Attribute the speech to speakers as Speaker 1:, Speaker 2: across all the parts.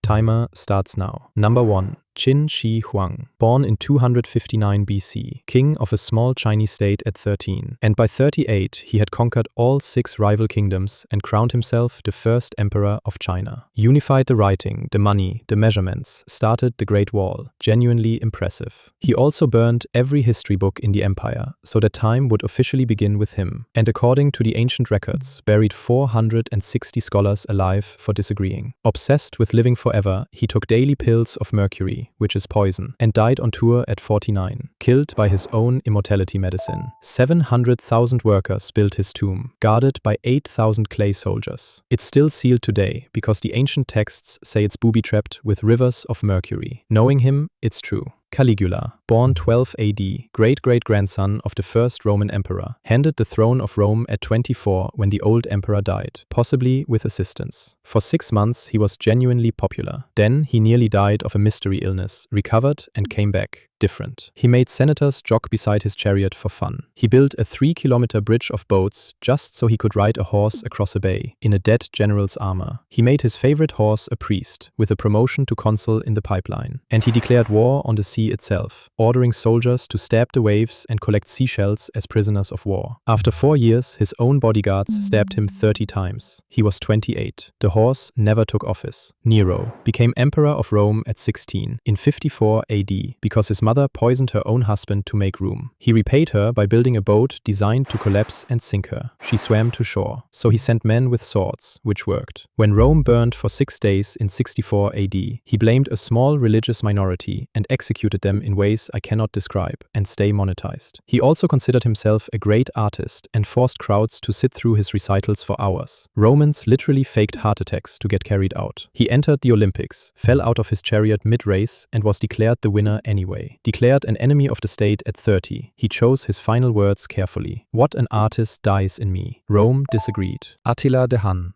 Speaker 1: Timer starts now. Number 1. Qin Shi Huang, born in 259 BC, king of a small Chinese state at 13, and by 38 he had conquered all 6 rival kingdoms and crowned himself the first emperor of China. Unified the writing, the money, the measurements, started the Great Wall, genuinely impressive. He also burned every history book in the empire, so that time would officially begin with him, and according to the ancient records, buried 460 scholars alive for disagreeing. Obsessed with living forever, he took daily pills of mercury, which is poison, and died on tour at 49, killed by his own immortality medicine. 700,000 workers built his tomb, guarded by 8,000 clay soldiers. It's still sealed today because the ancient texts say it's booby-trapped with rivers of mercury. Knowing him, it's true. Caligula, born 12 AD, great-great-grandson of the first Roman emperor, handed the throne of Rome at 24 when the old emperor died, possibly with assistance. For 6 months he was genuinely popular. Then he nearly died of a mystery illness, recovered and came back. Different. He made senators jog beside his chariot for fun. He built a 3-kilometer bridge of boats just so he could ride a horse across a bay, in a dead general's armor. He made his favorite horse a priest, with a promotion to consul in the pipeline. And he declared war on the sea itself, ordering soldiers to stab the waves and collect seashells as prisoners of war. After 4 years, his own bodyguards stabbed him 30 times. He was 28. The horse never took office. Nero became emperor of Rome at 16, in 54 AD, because his mother poisoned her own husband to make room. He repaid her by building a boat designed to collapse and sink her. She swam to shore, so he sent men with swords, which worked. When Rome burned for 6 days in 64 AD, he blamed a small religious minority and executed them in ways I cannot describe and stay monetized. He also considered himself a great artist and forced crowds to sit through his recitals for hours. Romans literally faked heart attacks to get carried out. He entered the Olympics, fell out of his chariot mid-race and was declared the winner anyway. Declared an enemy of the state at 30, he chose his final words carefully. What an artist dies in me. Rome disagreed. Attila the Hun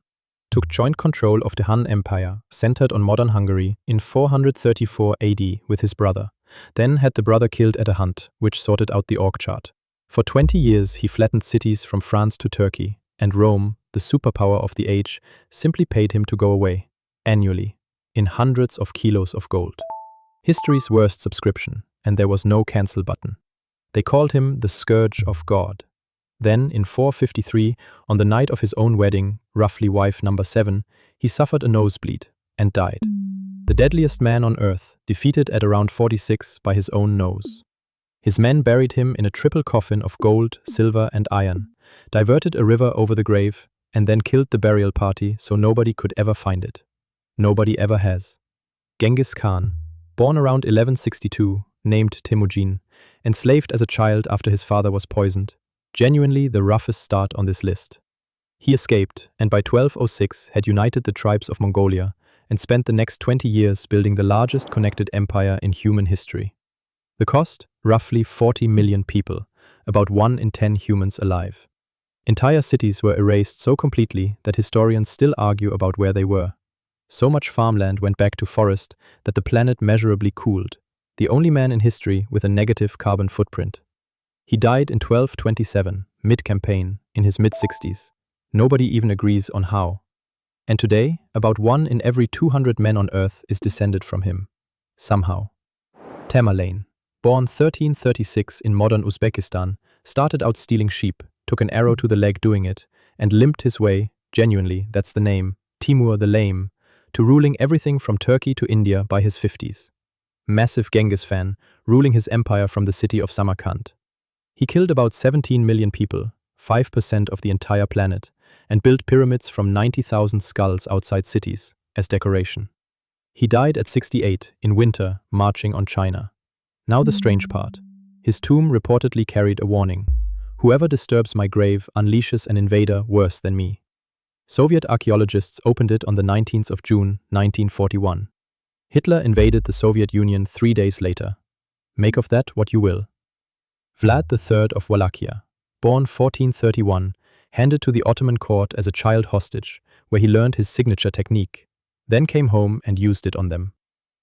Speaker 1: took joint control of the Han Empire, centered on modern Hungary, in 434 AD with his brother, then had the brother killed at a hunt, which sorted out the org chart. For 20 years he flattened cities from France to Turkey, and Rome, the superpower of the age, simply paid him to go away, annually, in hundreds of kilos of gold. History's worst subscription, and there was no cancel button. They called him the Scourge of God. Then, in 453, on the night of his own wedding, roughly wife number 7, he suffered a nosebleed and died. The deadliest man on earth, defeated at around 46 by his own nose. His men buried him in a triple coffin of gold, silver and iron, diverted a river over the grave, and then killed the burial party so nobody could ever find it. Nobody ever has. Genghis Khan, born around 1162, named Temujin, enslaved as a child after his father was poisoned, genuinely the roughest start on this list. He escaped, and by 1206 had united the tribes of Mongolia, and spent the next 20 years building the largest connected empire in human history. The cost? Roughly 40 million people, about 1 in 10 humans alive. Entire cities were erased so completely that historians still argue about where they were. So much farmland went back to forest that the planet measurably cooled, the only man in history with a negative carbon footprint. He died in 1227, mid-campaign, in his mid-60s. Nobody even agrees on how. And today, about 1 in every 200 men on Earth is descended from him. Somehow. Tamerlane, born 1336 in modern Uzbekistan, started out stealing sheep, took an arrow to the leg doing it, and limped his way, genuinely, that's the name, Timur the Lame, to ruling everything from Turkey to India by his 50s. Massive Genghis fan, ruling his empire from the city of Samarkand. He killed about 17 million people, 5% of the entire planet, and built pyramids from 90,000 skulls outside cities, as decoration. He died at 68, in winter, marching on China. Now the strange part. His tomb reportedly carried a warning. Whoever disturbs my grave unleashes an invader worse than me. Soviet archaeologists opened it on the 19th of June, 1941. Hitler invaded the Soviet Union 3 days later. Make of that what you will. Vlad III of Wallachia, born 1431, handed to the Ottoman court as a child hostage, where he learned his signature technique, then came home and used it on them.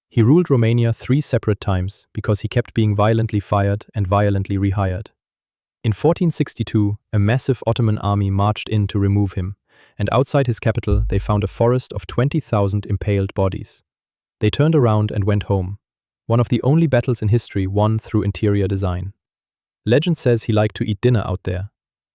Speaker 1: He ruled Romania 3 separate times because he kept being violently fired and violently rehired. In 1462, a massive Ottoman army marched in to remove him, and outside his capital they found a forest of 20,000 impaled bodies. They turned around and went home. One of the only battles in history won through interior design. Legend says he liked to eat dinner out there.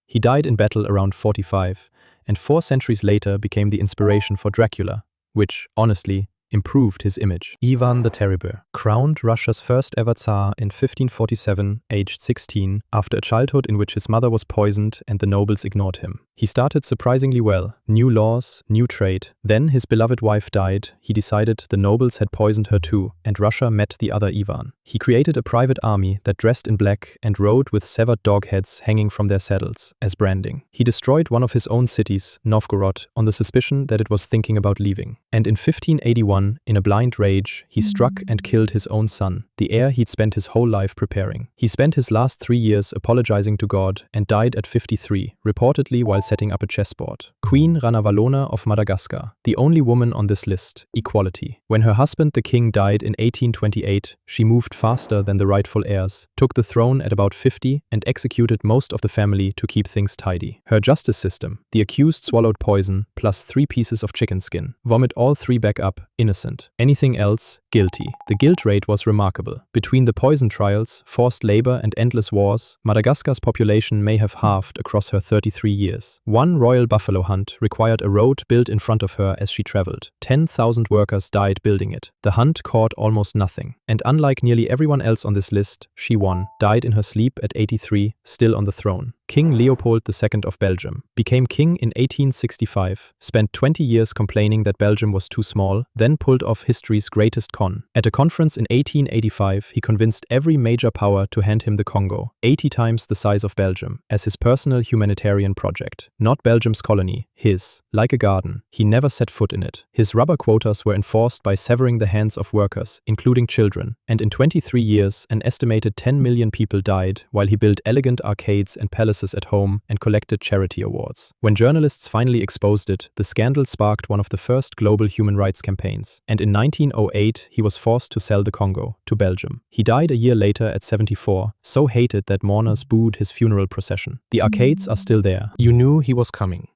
Speaker 1: He died in battle around 45, and 4 centuries later became the inspiration for Dracula, which, honestly, improved his image. Ivan the Terrible, crowned Russia's first ever Tsar in 1547, aged 16, after a childhood in which his mother was poisoned and the nobles ignored him. He started surprisingly well. New laws, new trade. Then his beloved wife died. He decided the nobles had poisoned her too, and Russia met the other Ivan. He created a private army that dressed in black and rode with severed dog heads hanging from their saddles as branding. He destroyed one of his own cities, Novgorod, on the suspicion that it was thinking about leaving. And in 1581, in a blind rage, he struck and killed his own son, the heir he'd spent his whole life preparing. He spent his last 3 years apologizing to God and died at 53, reportedly while setting up a chessboard. Queen Ranavalona of Madagascar, the only woman on this list, equality. When her husband the king died in 1828, she moved faster than the rightful heirs, took the throne at about 50 and executed most of the family to keep things tidy. Her justice system, the accused swallowed poison plus 3 pieces of chicken skin, vomit all 3 back up, innocent. Anything else, guilty. The guilt rate was remarkable. Between the poison trials, forced labor and endless wars, Madagascar's population may have halved across her 33 years. One royal buffalo hunt required a road built in front of her as she traveled. 10,000 workers died building it. The hunt caught almost nothing. And unlike nearly everyone else on this list, she won, died in her sleep at 83, still on the throne. King Leopold II of Belgium became king in 1865, spent 20 years complaining that Belgium was too small, then pulled off history's greatest con. At a conference in 1885, he convinced every major power to hand him the Congo, 80 times the size of Belgium, as his personal humanitarian project. Not Belgium's colony, his. Like a garden, he never set foot in it. His rubber quotas were enforced by severing the hands of workers, including children, and in 23 years, an estimated 10 million people died while he built elegant arcades and palaces at home and collected charity awards. When journalists finally exposed it, the scandal sparked one of the first global human rights campaigns, and in 1908 he was forced to sell the Congo to Belgium. He died a year later at 74, so hated that mourners booed his funeral procession. The arcades are still there. You knew he was coming.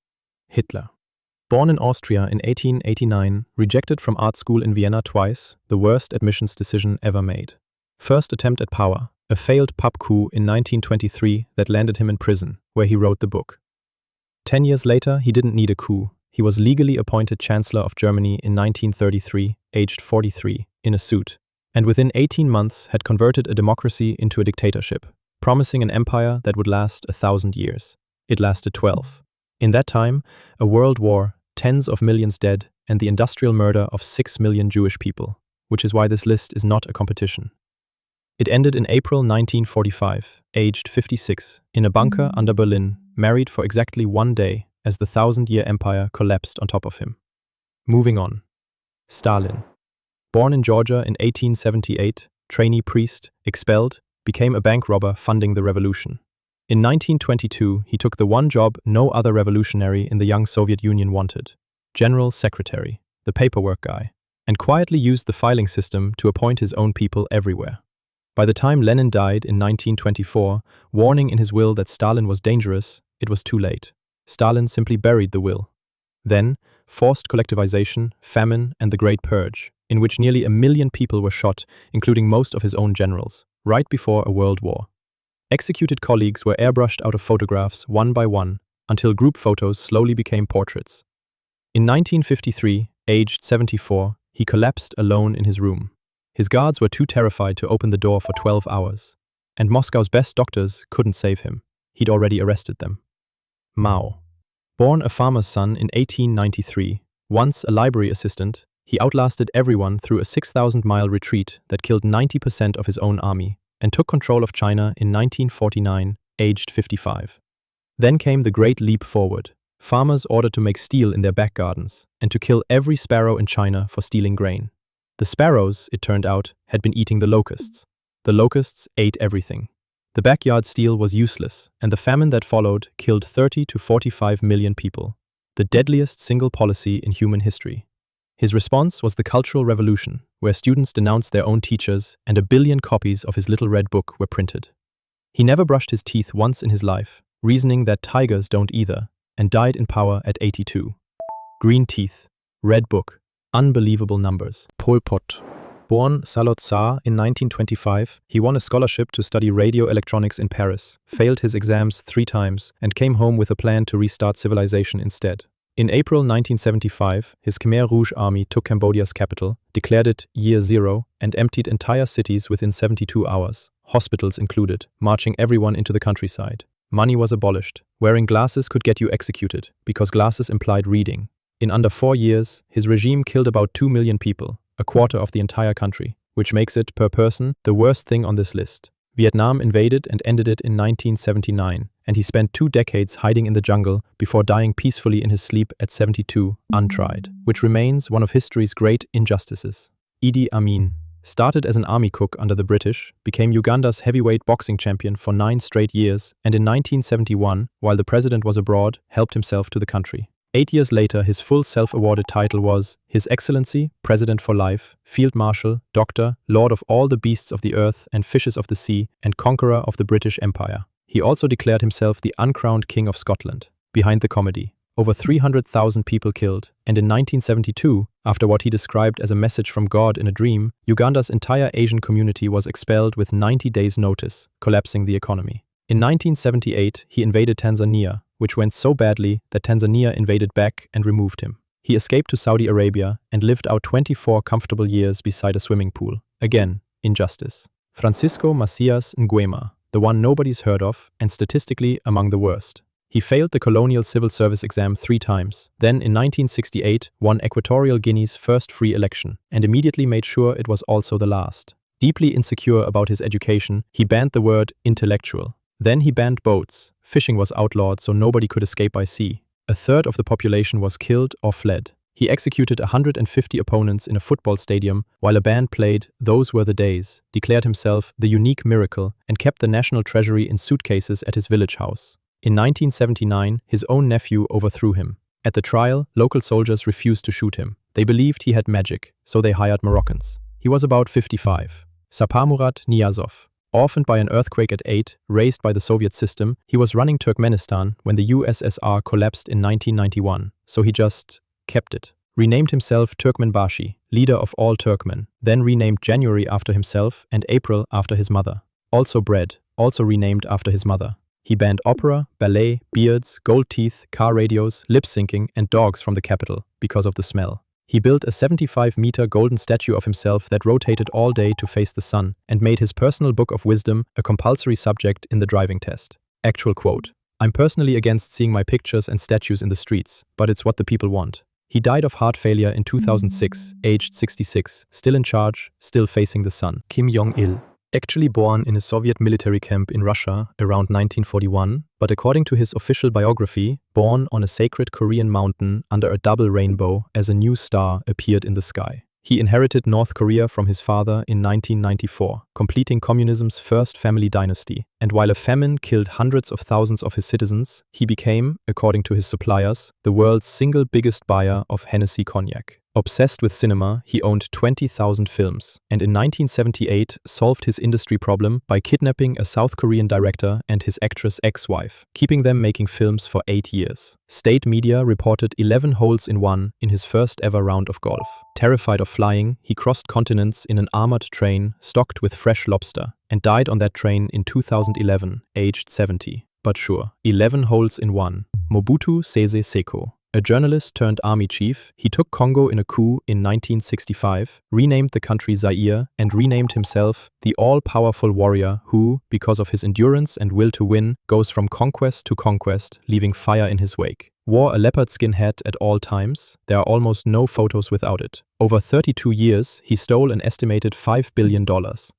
Speaker 1: Hitler. Born in Austria in 1889, rejected from art school in Vienna twice, the worst admissions decision ever made. First attempt at power, a failed pub coup in 1923 that landed him in prison, where he wrote the book. 10 years later, he didn't need a coup. He was legally appointed Chancellor of Germany in 1933, aged 43, in a suit, and within 18 months had converted a democracy into a dictatorship, promising an empire that would last 1,000 years. It lasted 12. In that time, a world war, tens of millions dead, and the industrial murder of 6 million Jewish people, which is why this list is not a competition. It ended in April 1945, aged 56, in a bunker under Berlin, married for exactly 1 day as the 1,000-year empire collapsed on top of him. Moving on. Stalin. Born in Georgia in 1878, trainee priest, expelled, became a bank robber funding the revolution. In 1922, he took the one job no other revolutionary in the young Soviet Union wanted, general secretary, the paperwork guy, and quietly used the filing system to appoint his own people everywhere. By the time Lenin died in 1924, warning in his will that Stalin was dangerous, it was too late. Stalin simply buried the will. Then, forced collectivization, famine, and the Great Purge, in which nearly 1 million people were shot, including most of his own generals, right before a world war. Executed colleagues were airbrushed out of photographs one by one, until group photos slowly became portraits. In 1953, aged 74, he collapsed alone in his room. His guards were too terrified to open the door for 12 hours, and Moscow's best doctors couldn't save him. He'd already arrested them. Mao. Born a farmer's son in 1893, once a library assistant, he outlasted everyone through a 6,000-mile retreat that killed 90% of his own army and took control of China in 1949, aged 55. Then came the Great Leap Forward. Farmers ordered to make steel in their back gardens and to kill every sparrow in China for stealing grain. The sparrows, it turned out, had been eating the locusts. The locusts ate everything. The backyard steel was useless, and the famine that followed killed 30 to 45 million people, the deadliest single policy in human history. His response was the Cultural Revolution, where students denounced their own teachers and 1 billion copies of his little red book were printed. He never brushed his teeth once in his life, reasoning that tigers don't either, and died in power at 82. Green teeth, red book, Unbelievable numbers. Pol Pot. Born Salot Tsar in 1925, he won a scholarship to study radio electronics in Paris, failed his exams 3 times, and came home with a plan to restart civilization instead. In April 1975, his Khmer Rouge army took Cambodia's capital, declared it Year Zero, and emptied entire cities within 72 hours, hospitals included, marching everyone into the countryside. Money was abolished. Wearing glasses could get you executed, because glasses implied reading. In under 4 years, his regime killed about 2 million people, a quarter of the entire country, which makes it, per person, the worst thing on this list. Vietnam invaded and ended it in 1979, and he spent 2 decades hiding in the jungle before dying peacefully in his sleep at 72, untried, which remains one of history's great injustices. Idi Amin started as an army cook under the British, became Uganda's heavyweight boxing champion for 9 straight years, and in 1971, while the president was abroad, helped himself to the country. 8 years later, his full self-awarded title was His Excellency, President for Life, Field Marshal, Doctor, Lord of all the beasts of the earth and fishes of the sea, and Conqueror of the British Empire. He also declared himself the uncrowned King of Scotland. Behind the comedy, over 300,000 people killed, and in 1972, after what he described as a message from God in a dream, Uganda's entire Asian community was expelled with 90 days' notice, collapsing the economy. In 1978, he invaded Tanzania, which went so badly that Tanzania invaded back and removed him. He escaped to Saudi Arabia and lived out 24 comfortable years beside a swimming pool. Again, injustice. Francisco Macias Nguema, the one nobody's heard of and statistically among the worst. He failed the colonial civil service exam 3 times, then in 1968 won Equatorial Guinea's first free election, and immediately made sure it was also the last. Deeply insecure about his education, he banned the word intellectual. Then he banned boats. Fishing was outlawed, so nobody could escape by sea. 1/3 of the population was killed or fled. He executed 150 opponents in a football stadium while a band played Those Were the Days, declared himself the unique miracle, and kept the national treasury in suitcases at his village house. In 1979, his own nephew overthrew him. At the trial, local soldiers refused to shoot him. They believed he had magic, so they hired Moroccans. He was about 55. Saparmurat Niyazov. Orphaned by an earthquake at 8, raised by the Soviet system, he was running Turkmenistan when the USSR collapsed in 1991, so he just kept it. Renamed himself Turkmenbashi, leader of all Turkmen, then renamed January after himself and April after his mother. Also bread, also renamed after his mother. He banned opera, ballet, beards, gold teeth, car radios, lip-syncing, and dogs from the capital because of the smell. He built a 75-meter golden statue of himself that rotated all day to face the sun, and made his personal book of wisdom a compulsory subject in the driving test. Actual quote: "I'm personally against seeing my pictures and statues in the streets, but it's what the people want." He died of heart failure in 2006, aged 66, still in charge, still facing the sun. Kim Jong-il. Actually born in a Soviet military camp in Russia around 1941, but according to his official biography, born on a sacred Korean mountain under a double rainbow as a new star appeared in the sky. He inherited North Korea from his father in 1994, completing communism's first family dynasty, and while a famine killed hundreds of thousands of his citizens, he became, according to his suppliers, the world's single biggest buyer of Hennessy cognac. Obsessed with cinema, he owned 20,000 films, and in 1978 solved his industry problem by kidnapping a South Korean director and his actress ex-wife, keeping them making films for 8 years. State media reported 11 holes in one in his first ever round of golf. Terrified of flying, he crossed continents in an armored train stocked with fresh lobster, and died on that train in 2011, aged 70. But sure, 11 holes in one. Mobutu Sese Seko. A journalist turned army chief, he took Congo in a coup in 1965, renamed the country Zaire, and renamed himself the all-powerful warrior who, because of his endurance and will to win, goes from conquest to conquest, leaving fire in his wake. Wore a leopard skin hat at all times, there are almost no photos without it. Over 32 years, he stole an estimated $5 billion.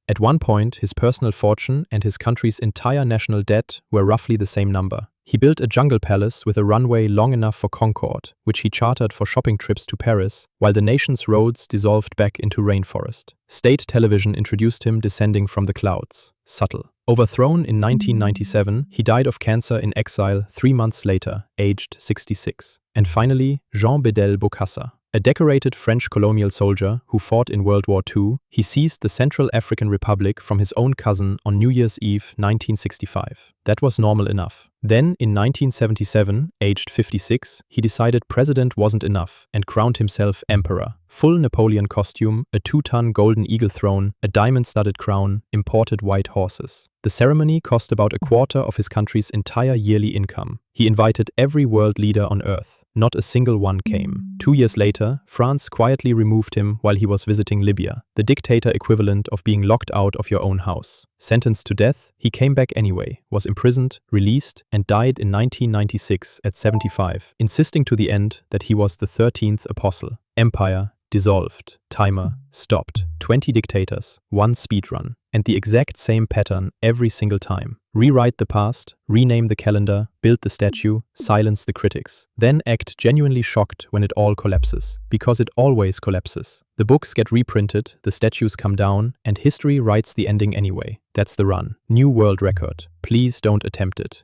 Speaker 1: At one point, his personal fortune and his country's entire national debt were roughly the same number. He built a jungle palace with a runway long enough for Concorde, which he chartered for shopping trips to Paris, while the nation's roads dissolved back into rainforest. State television introduced him descending from the clouds. Subtle. Overthrown in 1997, he died of cancer in exile 3 months later, aged 66. And finally, Jean-Bedel Bokassa. A decorated French colonial soldier who fought in World War II, he seized the Central African Republic from his own cousin on New Year's Eve 1965. That was normal enough. Then, in 1977, aged 56, he decided president wasn't enough and crowned himself emperor. Full Napoleon costume, a 2-ton golden eagle throne, a diamond-studded crown, imported white horses. The ceremony cost about a quarter of his country's entire yearly income. He invited every world leader on earth. Not a single one came. 2 years later, France quietly removed him while he was visiting Libya, the dictator equivalent of being locked out of your own house. Sentenced to death, he came back anyway, was imprisoned, released, and died in 1996 at 75, insisting to the end that he was the 13th apostle. Empire dissolved. Timer stopped. 20 dictators, 1 speedrun. And the exact same pattern every single time. Rewrite the past, rename the calendar, build the statue, silence the critics. Then act genuinely shocked when it all collapses. Because it always collapses. The books get reprinted, the statues come down, and history writes the ending anyway. That's the run. New world record. Please don't attempt it.